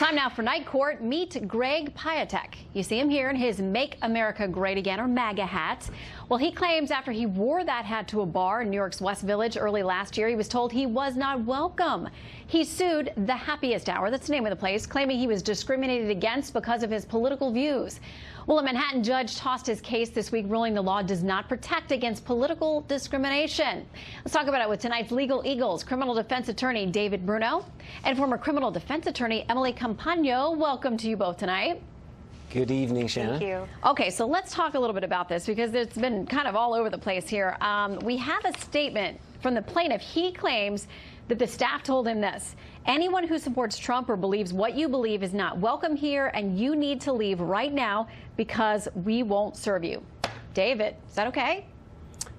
Time now for Night Court. Meet Greg Piatek. You see him here in his Make America Great Again, or MAGA hat. Well, he claims after he wore that hat to a bar in New York's West Village early last year, he was told he was not welcome. He sued the Happiest Hour, that's the name of the place, claiming he was discriminated against because of his political views. Well, a Manhattan judge tossed his case this week, ruling the law does not protect against political discrimination. Let's talk about it with tonight's Legal Eagles, criminal defense attorney David Bruno and former criminal defense attorney Emily Compagno. Welcome to you both tonight. Good evening, Shannon. Thank you. Okay, so let's talk a little bit about this because it's been kind of all over the place here. We have a statement from the plaintiff. He claims that the staff told him this: anyone who supports Trump or believes what you believe is not welcome here, and you need to leave right now because we won't serve you. David, is that okay?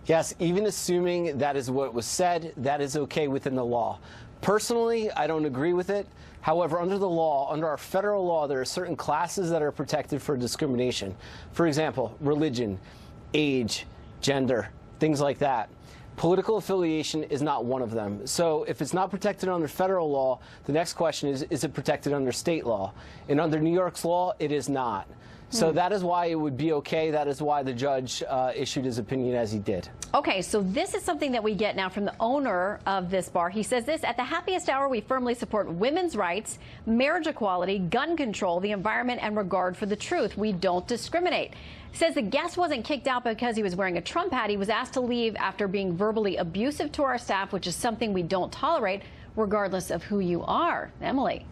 Yes, even assuming that is what was said, that is okay within the law. Personally, I don't agree with it. However, under the law, under our federal law, there are certain classes that are protected for discrimination. For example, religion, age, gender, things like that. Political affiliation is not one of them. So if it's not protected under federal law, the next question is it protected under state law? And under New York's law, it is not. So that is why it would be okay. That is why the judge issued his opinion as he did. Okay, so this is something that we get now from the owner of this bar. He says this: at the Happiest Hour, we firmly support women's rights, marriage equality, gun control, the environment, and regard for the truth. We don't discriminate. Says the guest wasn't kicked out because he was wearing a Trump hat. He was asked to leave after being verbally abusive to our staff, which is something we don't tolerate, regardless of who you are. Emily.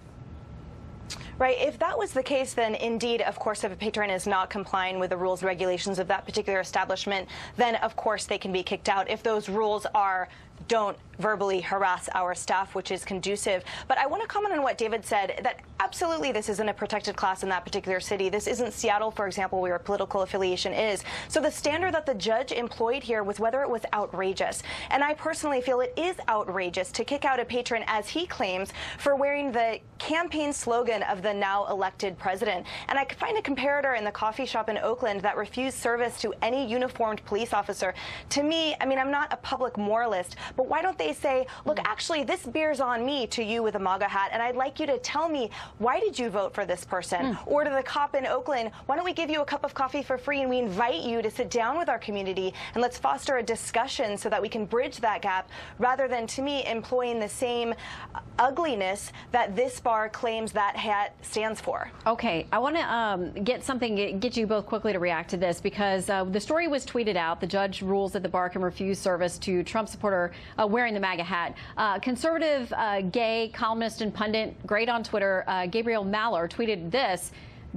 Right. If that was the case, then indeed, of course, if a patron is not complying with the rules and regulations of that particular establishment, then of course they can be kicked out. If those rules are don't verbally harass our staff, which is conducive. But I want to comment on what David said, that absolutely this isn't a protected class in that particular city. This isn't Seattle, for example, where political affiliation is. So the standard that the judge employed here was whether it was outrageous. And I personally feel it is outrageous to kick out a patron, as he claims, for wearing the campaign slogan of the now elected president. And I could find a comparator in the coffee shop in Oakland that refused service to any uniformed police officer. To me, I mean, I'm not a public moralist, but why don't they say, look, actually, this bears on me to you with a MAGA hat, and I'd like you to tell me, why did you vote for this person? Or to the cop in Oakland, why don't we give you a cup of coffee for free and we invite you to sit down with our community and let's foster a discussion so that we can bridge that gap, rather than, to me, employing the same ugliness that this bar claims that hat stands for. Okay, I want to get you both quickly to react to this, because the story was tweeted out. The judge rules that the bar can refuse service to Trump supporter wearing the MAGA hat. Conservative gay columnist and pundit, great on Twitter, Gabriel Maller, tweeted this: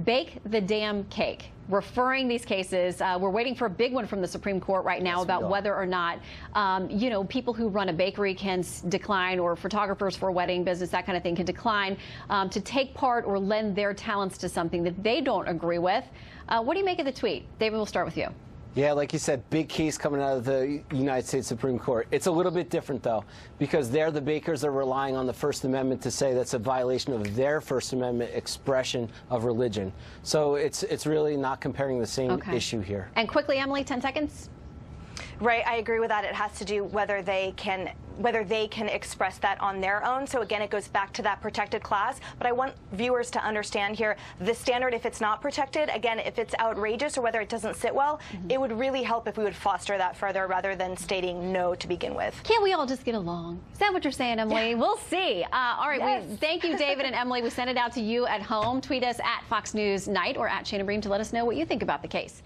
bake the damn cake. Referring these cases, we're waiting for a big one from the Supreme Court right now about whether or not, you know, people who run a bakery can decline, or photographers for a wedding business, that kind of thing, can decline to take part or lend their talents to something that they don't agree with. What do you make of the tweet? David, we'll start with you. Yeah, like you said, big case coming out of the United States Supreme Court. It's a little bit different, though, because there the bakers are relying on the First Amendment to say that's a violation of their First Amendment expression of religion. So it's really not comparing the same issue here. And quickly, Emily, 10 seconds. Right, I agree with that. It has to do whether they can express that on their own. So again, it goes back to that protected class. But I want viewers to understand here the standard. If it's not protected, again, if it's outrageous or whether it doesn't sit well, it would really help if we would foster that further rather than stating no to begin with. Can't we all just get along? Is that what you're saying, Emily? Yeah. We'll see. All right, yes. Thank you, David and Emily. We send it out to you at home. Tweet us at Fox News Night or at Shannon Bream to let us know what you think about the case.